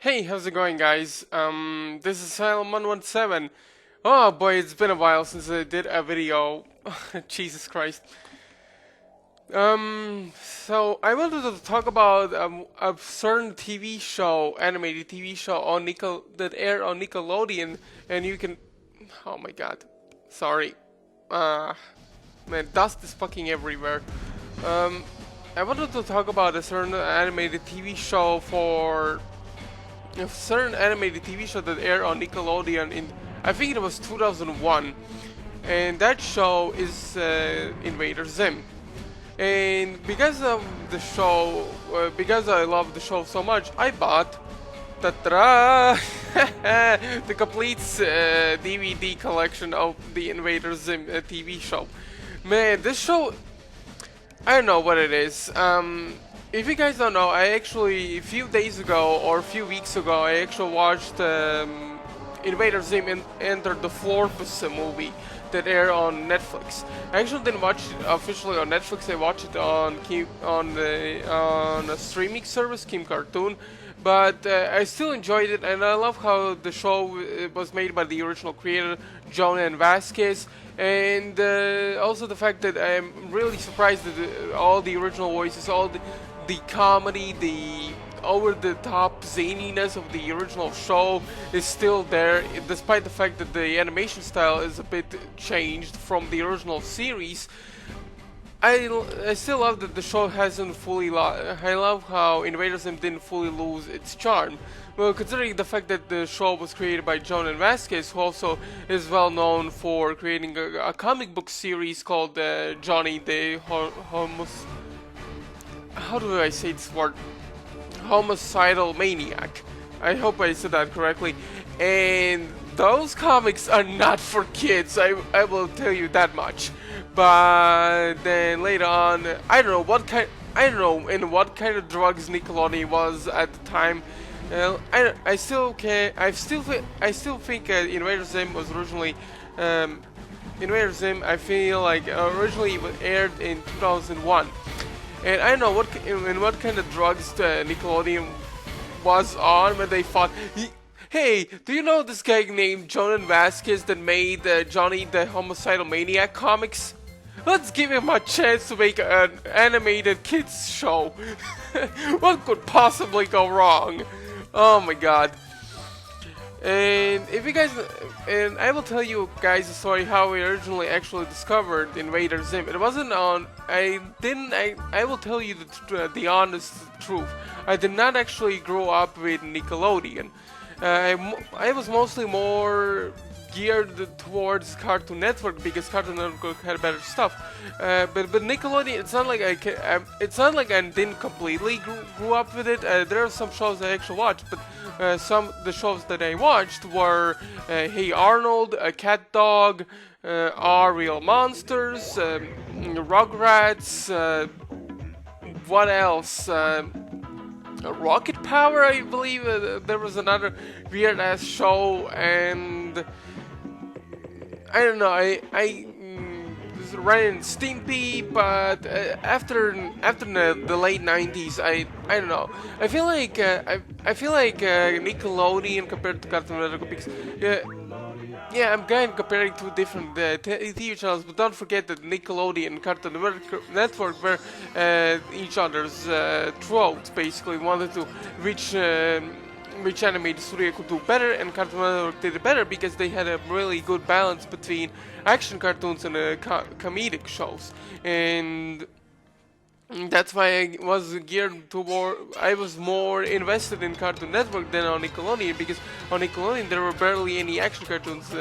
Hey, how's it going, guys? This is Asylum117. Oh boy, it's been a while since I did a video. Jesus Christ. So I wanted to talk about a certain TV show, animated TV show on that aired on Nickelodeon, and you can. Oh my God, sorry. Uh, Man, dust is fucking everywhere. Um, I wanted to talk about a certain animated TV show for a certain animated TV show that aired on Nickelodeon in, I think it was 2001, and that show is Invader Zim. And because of the show, because I love the show so much, I bought ta-da, the complete DVD collection of the Invader Zim TV show. Man, this show, I don't know what it is. If you guys don't know, I actually, a few days ago or a few weeks ago, I actually watched Invader Zim enter the fourth movie that aired on Netflix. I actually didn't watch it officially on Netflix. I watched it on a streaming service, Kim Cartoon. But I still enjoyed it, and I love how the show was made by the original creator, Jonah and Vasquez, and also the fact that I'm really surprised that all the original voices, all the comedy, the over-the-top zaniness of the original show is still there, despite the fact that the animation style is a bit changed from the original series. I still love that the show hasn't fully I love how Invader Zim didn't fully lose its charm. Well, considering the fact that the show was created by John and Vasquez, who also is well known for creating a comic book series called Johnny the how do I say this word? Homicidal Maniac. I hope I said that correctly. And those comics are not for kids, I will tell you that much. But then later on, I don't know in what kind of drugs Nickelodeon was at the time. I still think Invader Zim was originally Invader Zim. I feel like originally it was aired in 2001, and I don't know in what kind of drugs Nickelodeon was on when they thought. Hey, do you know this guy named Jonan Vasquez that made Johnny the Homicidal Maniac comics? Let's give him a chance to make an animated kids show. What could possibly go wrong? Oh my god. And if you guys, and I will tell you guys a story how we originally actually discovered Invader Zim. It wasn't on. I will tell you the honest truth. I did not actually grow up with Nickelodeon. I was mostly more geared towards Cartoon Network because Cartoon Network had better stuff. But Nickelodeon, it's not like I didn't completely grew up with it. There are some shows I actually watched, but some the shows that I watched were Hey Arnold, Cat Dog, Are Real Monsters, Rugrats. What else? Rocket Power, I believe. There was another weird ass show, and I don't know. Ren and Stimpy, but after the late 90s, I don't know. I feel like Nickelodeon compared to Cartoon Network because yeah, I'm kind of comparing two different TV channels, but don't forget that Nickelodeon and Cartoon Network were each other's throats. Basically, wanted to which animated studio could do better, and Cartoon Network did it better because they had a really good balance between action cartoons and comedic shows, and that's why I was geared toward. I was more invested in Cartoon Network than on Nickelodeon because on Nickelodeon there were barely any action cartoons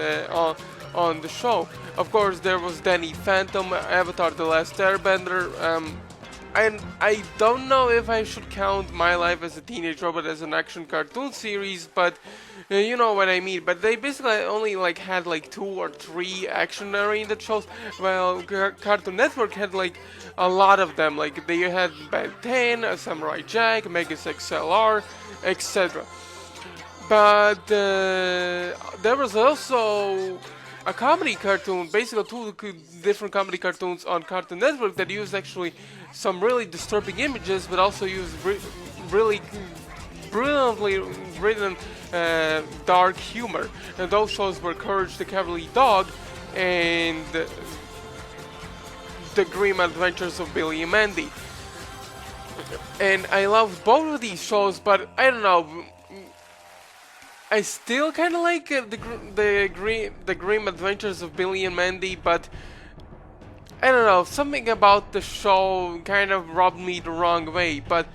on the show. Of course, there was Danny Phantom, Avatar: The Last Airbender. And I don't know if I should count My Life as a Teenage Robot as an action cartoon series, but you know what I mean. But they basically only had 2 or 3 action-oriented shows, while Cartoon Network had a lot of them. Like they had Ben 10, Samurai Jack, Megas XLR, etc. But there was also a comedy cartoon, basically 2 different comedy cartoons on Cartoon Network that used actually some really disturbing images, but also used really brilliantly written dark humor. And those shows were Courage the Cowardly Dog and The Grim Adventures of Billy and Mandy. And I love both of these shows, but I don't know. I still kind of like the Grim Adventures of Billy and Mandy, but I don't know. Something about the show kind of rubbed me the wrong way. But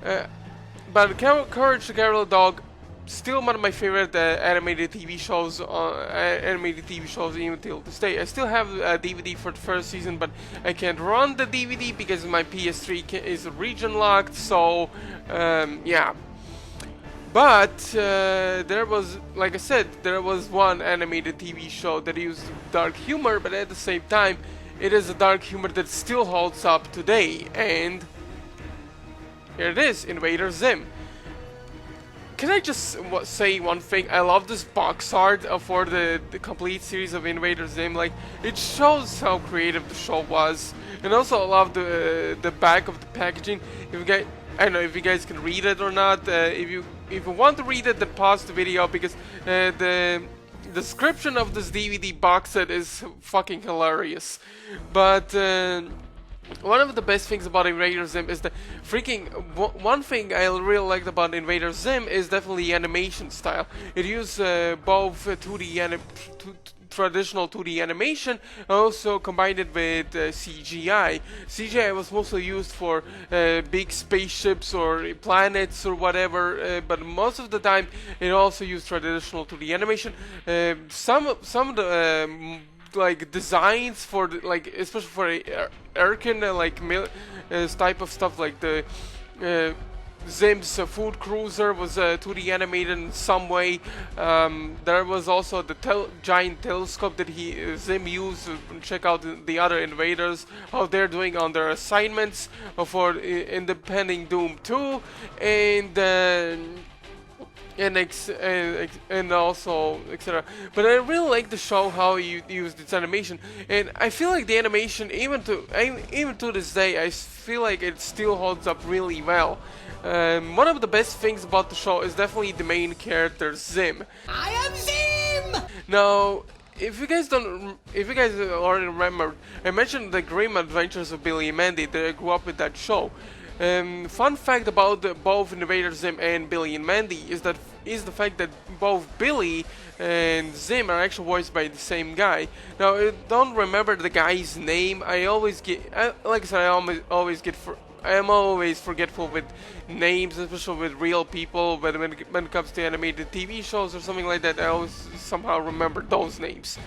Courage the Cowardly Dog, still one of my favorite animated TV shows. Animated TV shows even till this day. I still have a DVD for the first season, but I can't run the DVD because my PS3 is region locked. So yeah. But there was, like I said, there was one animated TV show that used dark humor, but at the same time, it is a dark humor that still holds up today. And here it is, Invader Zim. Can I just say one thing? I love this box art for the complete series of Invader Zim. Like, it shows how creative the show was, and also I love the back of the packaging. If you guys, I don't know if you guys can read it or not. If you want to read it, then pause the video because the description of this DVD box set is fucking hilarious. But one of the best things about Invader Zim is the freaking... One thing I really liked about Invader Zim is definitely the animation style. It used both 2D traditional 2D animation, also combined it with CGI. CGI was mostly used for big spaceships or planets or whatever, but most of the time it also used traditional 2D animation. Some of the like designs for the, like especially for Erkin like type of stuff, like the Zim's food cruiser was 2D animated in some way. There was also the giant telescope that Zim used to check out the other invaders, how they're doing on their assignments for Impending Doom 2, and also etc. But I really like the show how you used its animation, and I feel like the animation even to this day I feel like it still holds up really well. One of the best things about the show is definitely the main character Zim. I am Zim. Now, if you guys already remember, I mentioned the Grim Adventures of Billy and Mandy that I grew up with that show. Fun fact about both Invader Zim and Billy and Mandy is the fact that both Billy and Zim are actually voiced by the same guy. Now, I don't remember the guy's name. I always get, like I said, I am always forgetful with names, especially with real people. But when it comes to animated TV shows or something like that, I always somehow remember those names.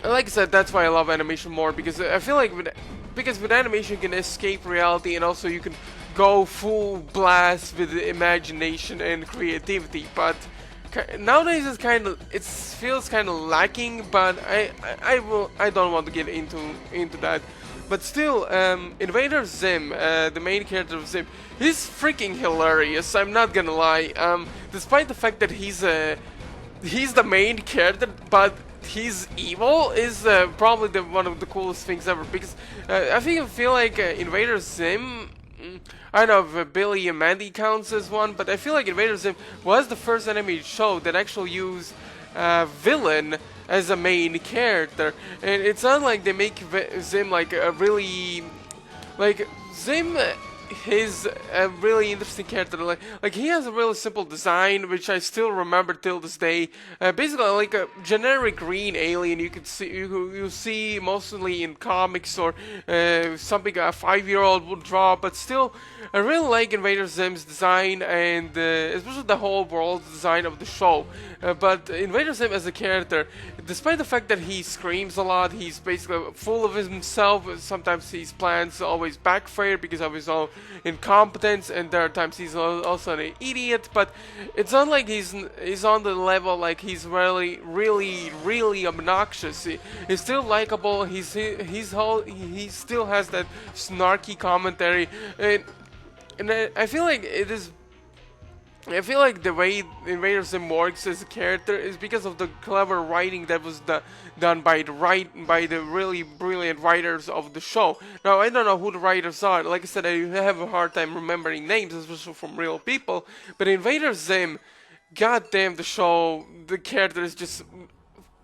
Like I said, that's why I love animation more, because I feel like with animation you can escape reality, and also you can go full blast with imagination and creativity. But nowadays it feels kind of lacking. But I don't want to get into that. But still, Invader Zim, the main character of Zim, he's freaking hilarious. I'm not gonna lie. Despite the fact that he's the main character, but he's evil is probably one of the coolest things ever, because I feel like Invader Zim, I don't know if Billy and Mandy counts as one, but I feel like Invader Zim was the first animated show that actually used villain as a main character. And it's not like they make Zim like a really, like Zim is a really interesting character. Like he has a really simple design, which I still remember till this day. Basically, like a generic green alien you could see, you see mostly in comics or something a 5-year-old would draw. But still, I really like Invader Zim's design, and especially the whole world design of the show. But Invader Zim as a character, despite the fact that he screams a lot, he's basically full of himself. Sometimes his plans always backfire because of his own incompetence, and there are times he's also an idiot. But it's not like he's on the level like he's really obnoxious. He's still likable. He still has that snarky commentary, and I feel like it is I feel like the way Invader Zim works as a character is because of the clever writing that was done by the really brilliant writers of the show. Now I don't know who the writers are. Like I said, I have a hard time remembering names, especially from real people. But Invader Zim, goddamn, the show, the character is just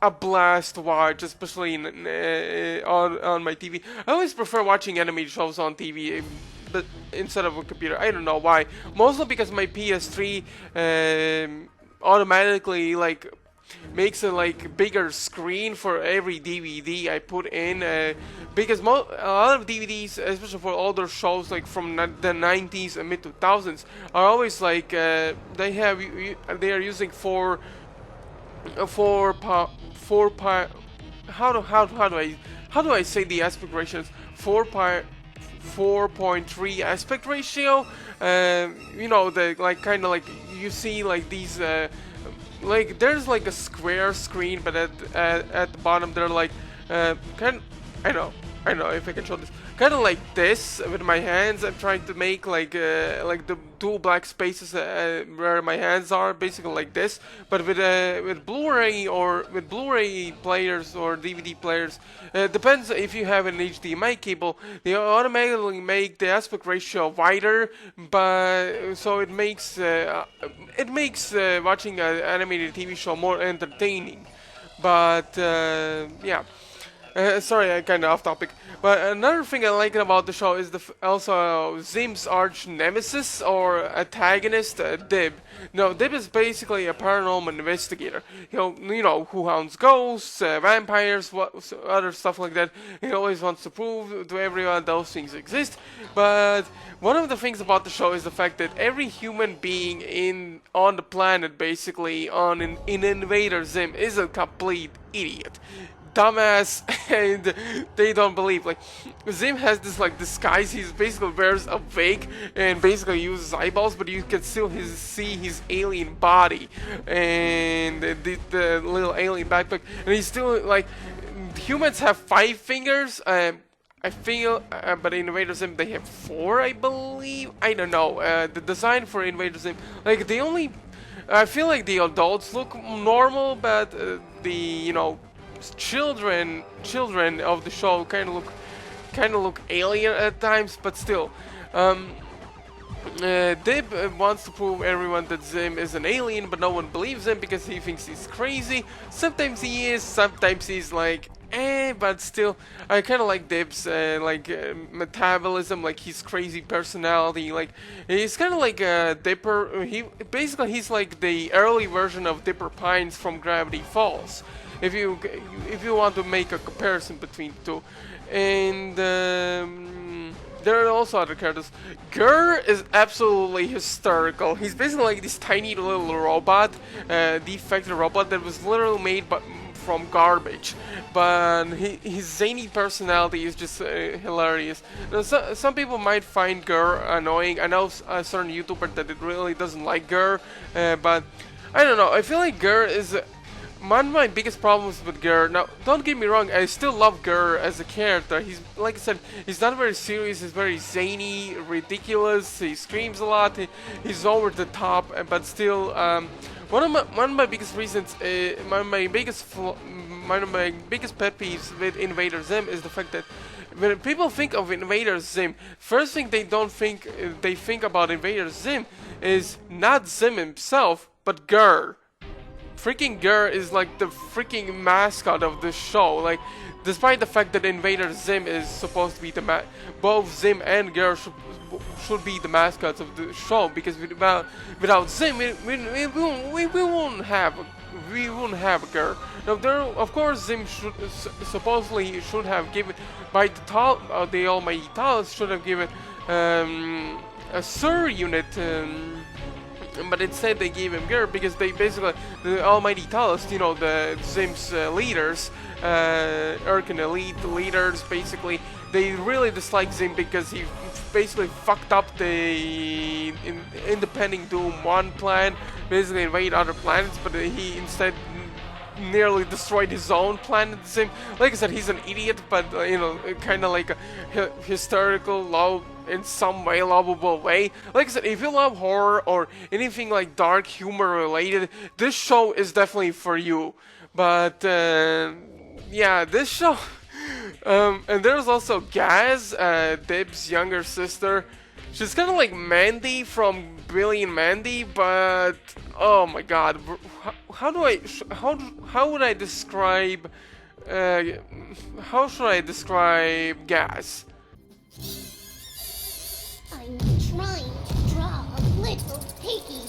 a blast to watch, especially on my TV. I always prefer watching animated shows on TV, but instead of a computer. I don't know why. Mostly because my PS3 automatically like makes a like bigger screen for every DVD I put in. Because a lot of DVDs, especially for older shows like from the 90s and mid 2000s, are always like they are using four pi how do I say the aspect ratios? 4.3 aspect ratio. You know, the like kind of like you see like these like there's like a square screen, but at the bottom they're like kind. I know if I can show this. Kind of like this with my hands. I'm trying to make like the two black spaces where my hands are, basically like this. But with Blu-ray players or DVD players, depends if you have an HDMI cable. They automatically make the aspect ratio wider, but so it makes watching an animated TV show more entertaining. But yeah. Sorry, I kind of off topic. But another thing I like about the show is also Zim's arch nemesis or antagonist, Dib. No, Dib is basically a paranormal investigator. You know who hounds ghosts, vampires, other stuff like that. He always wants to prove to everyone those things exist. But one of the things about the show is the fact that every human being on the planet, basically in Invader Zim, is a complete idiot. Dumbass, and they don't believe. Like, Zim has this like disguise. He basically wears a wig and basically uses eyeballs, but you can still see his alien body and the little alien backpack. And he's still like, humans have 5 fingers. I feel, but in Invader Zim they have 4, I believe. I don't know. The design for Invader Zim, like I feel like the adults look normal, but the children of the show kind of look alien at times, but still. Dib wants to prove everyone that Zim is an alien, but no one believes him because he thinks he's crazy. Sometimes he is, sometimes he's like, but still, I kind of like Dib's metabolism, like his crazy personality. Like, he's kind of like a Dipper. He's like the early version of Dipper Pines from Gravity Falls. If you want to make a comparison between the two. And there are also other characters. Gur is absolutely hysterical. He's basically like this tiny little robot, defective robot that was literally made from garbage. But his zany personality is just hilarious. Now, some people might find Gur annoying. I know a certain YouTuber that it really doesn't like Gur, but I don't know. I feel like Gur is one of my biggest problems with Gur. Now, don't get me wrong, I still love Gur as a character. He's, like I said, he's not very serious, he's very zany, ridiculous, he screams a lot, he's over the top, but still, one of my biggest reasons, one of my biggest pet peeves with Invader Zim is the fact that when people think of Invader Zim, first thing they think about Invader Zim is not Zim himself, but Gur. Freaking Gur is like the freaking mascot of the show. Like, despite the fact that Invader Zim is supposed to be both Zim and Gur should be the mascots of the show, because without Zim we won't have a Gur. Now, of course Zim supposedly should have given by the Almighty Talos should have given a Sur unit. But instead they gave him Gur because they basically, the Almighty Talos, the Zim's leaders, Urkin Elite leaders, basically, they really dislike Zim because he basically fucked up the Independent Doom 1 plan, basically invade other planets, but he instead nearly destroyed his own planet. Zim, like I said, he's an idiot, but kind of like a hysterical, in some way, lovable way. Like I said, if you love horror or anything like dark humor related, this show is definitely for you. But yeah, this show. And there's also Gaz, Dib's younger sister. She's kind of like Mandy from Billy and Mandy, but oh my God, how would I describe? How should I describe Gaz? I'm trying to draw a little piggy.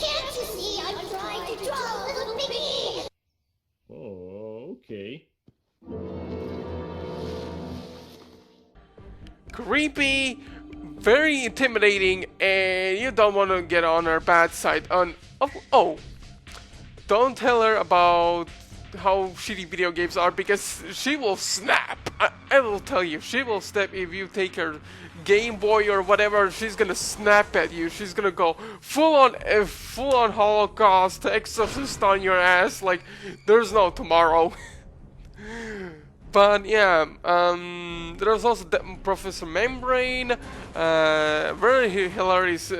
Can't you see I'm trying to draw a little piggy? Oh, okay. Creepy, very intimidating, and you don't want to get on her bad side. Oh, don't tell her about how shitty video games are, because she will snap. I will tell you, she will snap if you take her Game Boy or whatever. She's gonna snap at you. She's gonna go full on Holocaust exorcist on your ass like there's no tomorrow. But yeah, there's also Professor Membrane, very hilarious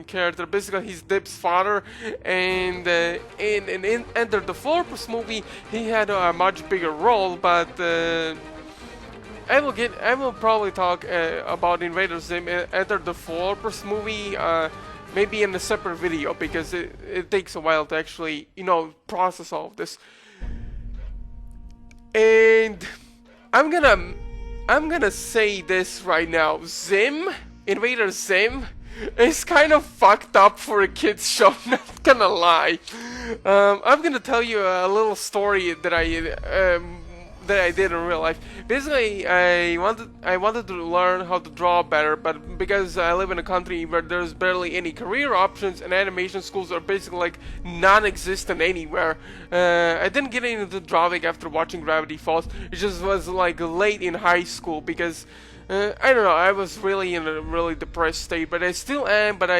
character. Basically, he's Dib's father, and in Enter the Fortress movie, he had a much bigger role. But I will probably talk about Invader Zim, Enter the Fortress movie, maybe in a separate video, because it takes a while to actually, process all of this. And I'm gonna say this right now. Zim, Invader Zim, is kind of fucked up for a kids show. Not gonna lie. I'm gonna tell you a little story that I did in real life. Basically, I wanted to learn how to draw better, but because I live in a country where there's barely any career options and animation schools are basically like non-existent anywhere, I didn't get into drawing after watching Gravity Falls. It just was like late in high school because I don't know, I was really in a really depressed state, but I still am, but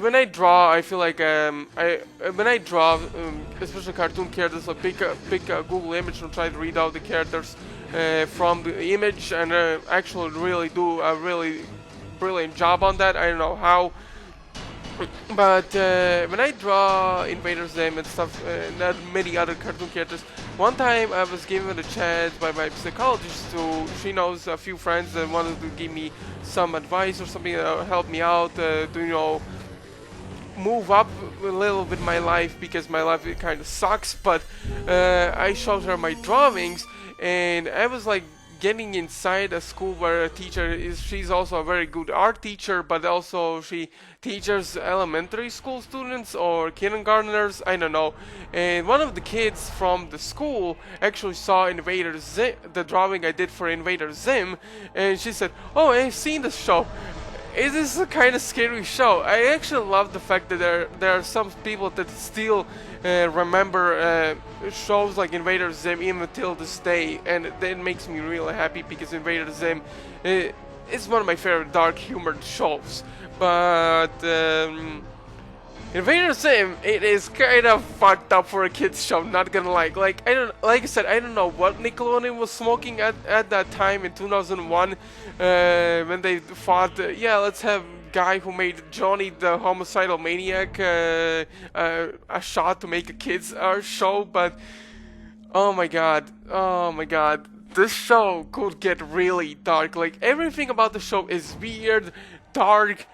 when I draw, I feel like, when I draw, especially cartoon characters, like pick a Google image and try to read out the characters from the image, and actually really do a really brilliant job on that. I don't know how, but when I draw Invader Zim and stuff, and many other cartoon characters, one time I was given a chance by my psychologist she knows a few friends that wanted to give me some advice or something that help me out to, move up a little bit my life, because my life kind of sucks. But I showed her my drawings, and I was like getting inside a school where a teacher she's also a very good art teacher, but also she teaches elementary school students or kindergartners, I don't know. And one of the kids from the school actually saw Invader Zim, the drawing I did for Invader Zim, and she said, "Oh, I've seen this show. It is a kind of scary show." I actually love the fact that there are some people that still remember shows like Invader Zim even till this day, and that makes me really happy, because Invader Zim is one of my favorite dark humored shows. But Invader Zim, it is kind of fucked up for a kids show, not gonna lie. Like I said, I don't know what Nickelodeon was smoking at that time in 2001 when they thought, yeah, let's have guy who made Johnny the Homicidal Maniac a shot to make a kids show. But oh my god, this show could get really dark. Like, everything about the show is weird, dark,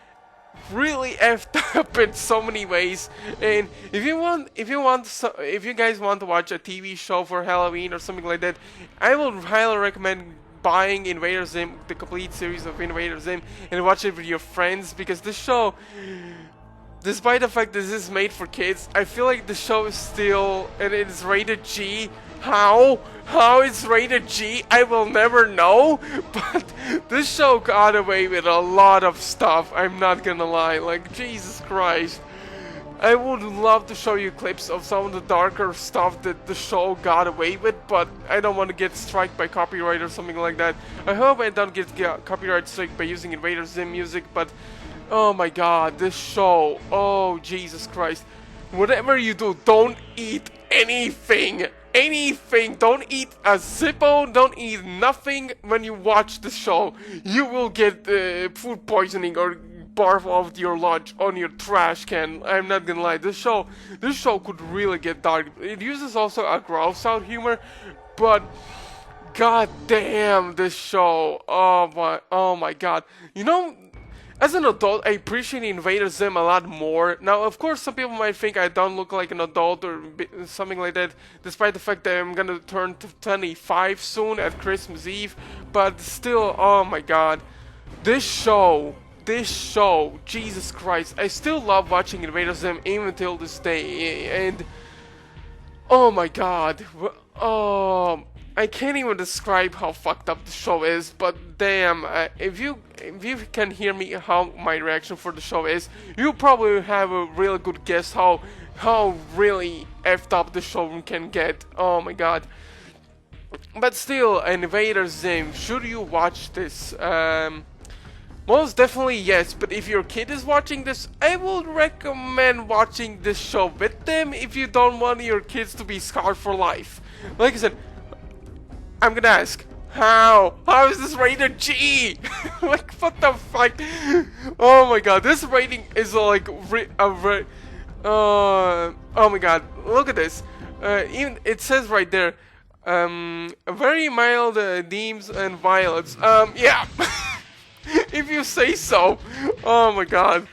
really effed up in so many ways. And if you guys want to watch a TV show for Halloween or something like that, I will highly recommend buying Invader Zim, the complete series of Invader Zim, and watch it with your friends, because this show, despite the fact that this is made for kids, I feel like the show is still, and it is rated G. How it's rated G, I will never know, but this show got away with a lot of stuff, I'm not gonna lie. Like, Jesus Christ. I would love to show you clips of some of the darker stuff that the show got away with, but I don't want to get struck by copyright or something like that. I hope I don't get copyright strike by using Invader Zim music, but oh my god, this show, oh Jesus Christ. Whatever you do, don't eat anything anything. Don't eat a Zippo. Don't eat nothing when you watch the show. You will get food poisoning or barf off your lunch on your trash can. I'm not gonna lie. This show could really get dark. It uses also a gross out humor, but god damn this show. Oh my god. You know, as an adult, I appreciate Invader Zim a lot more. Now, of course, some people might think I don't look like an adult or something like that, despite the fact that I'm gonna turn 25 soon at Christmas Eve. But still, oh my god. This show, Jesus Christ. I still love watching Invader Zim even till this day. And, oh my god. I can't even describe how fucked up the show is, but damn, if you can hear me how my reaction for the show is, you probably have a really good guess how really effed up the show can get. Oh my god. But still, Invader Zim, should you watch this? Most definitely yes, but if your kid is watching this, I would recommend watching this show with them if you don't want your kids to be scarred for life. Like I said, I'm gonna ask, how is this rated G? Like, what the fuck? Oh my god, this rating is like oh my god, look at this. Even it says right there, very mild themes and violence. Yeah, if you say so. Oh my god.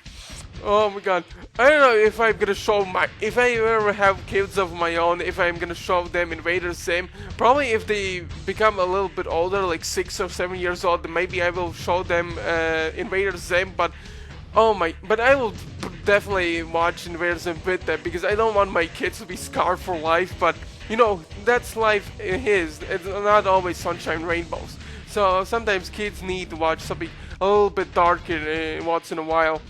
Oh my god. I don't know if I'm gonna show if I ever have kids of my own, if I'm gonna show them Invader Zim. Probably if they become a little bit older, like 6 or 7 years old, then maybe I will show them Invader Zim, but but I will definitely watch Invader Zim with them, because I don't want my kids to be scarred for life, but you know, that's life is. It's not always sunshine and rainbows. So sometimes kids need to watch something a little bit darker once in a while.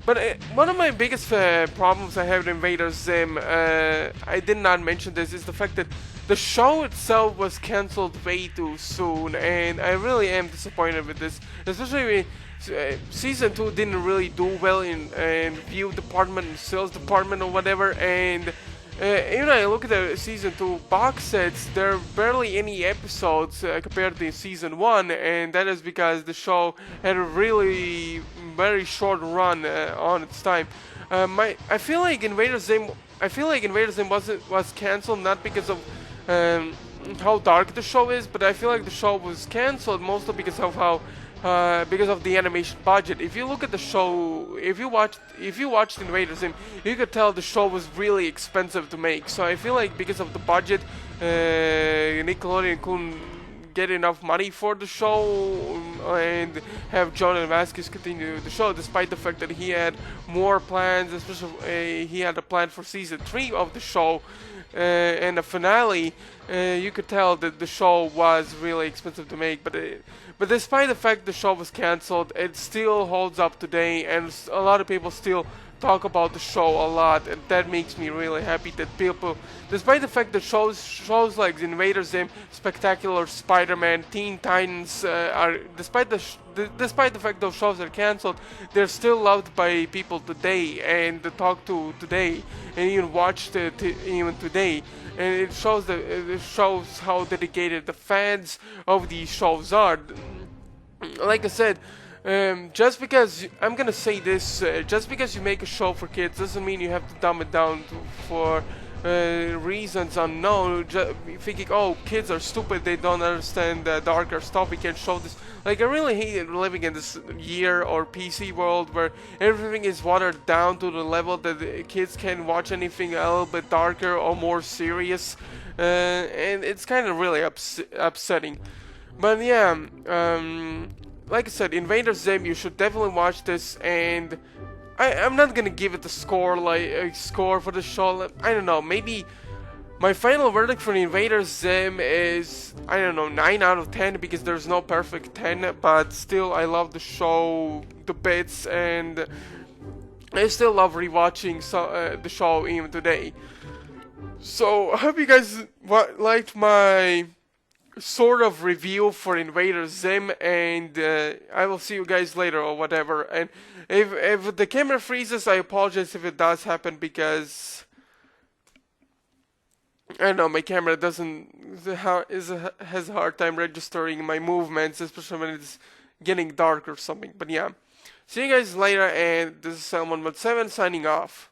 But one of my biggest problems I have with Invader Zim, I did not mention this, is the fact that the show itself was cancelled way too soon, and I really am disappointed with this, especially when Season 2 didn't really do well in view department and sales department or whatever, and even I look at the Season 2 box sets, there are barely any episodes compared to Season 1, and that is because the show had a really very short run on its time. I feel like Invader Zim was cancelled not because of how dark the show is, but I feel like the show was cancelled mostly because of because of the animation budget. If you look at the show, if you watched Invader Zim, you could tell the show was really expensive to make. So I feel like because of the budget, Nickelodeon couldn't get enough money for the show and have John and Vasquez continue the show, despite the fact that he had more plans, especially he had a plan for Season 3 of the show and the finale. You could tell that the show was really expensive to make, but despite the fact the show was cancelled, it still holds up today, and a lot of people still talk about the show a lot, and that makes me really happy that people, despite the fact that shows like Invader Zim, Spectacular Spider-Man, Teen Titans despite the fact those shows are cancelled, they're still loved by people today and talked to today, and even watched even today. And it shows how dedicated the fans of these shows are. Like I said, just because I'm gonna say this, just because you make a show for kids doesn't mean you have to dumb it down for reasons unknown. Thinking, oh, kids are stupid, they don't understand darker stuff, we can't show this. Like, I really hate living in this year or PC world where everything is watered down to the level that the kids can watch anything a little bit darker or more serious, and it's kind of really upsetting. But yeah, like I said, Invader Zim, you should definitely watch this, and I'm not gonna give it a score, like a score for the show. I don't know, maybe my final verdict for Invader Zim is, I don't know, 9 out of 10, because there's no perfect 10, but still I love the show to bits, and I still love rewatching the show even today. So I hope you guys liked my sort of review for Invader Zim, and I will see you guys later or whatever. And if the camera freezes, I apologize if it does happen, because I know my camera has a hard time registering my movements, especially when it's getting dark or something. But yeah, see you guys later, and this is Salmon Mod 7 signing off.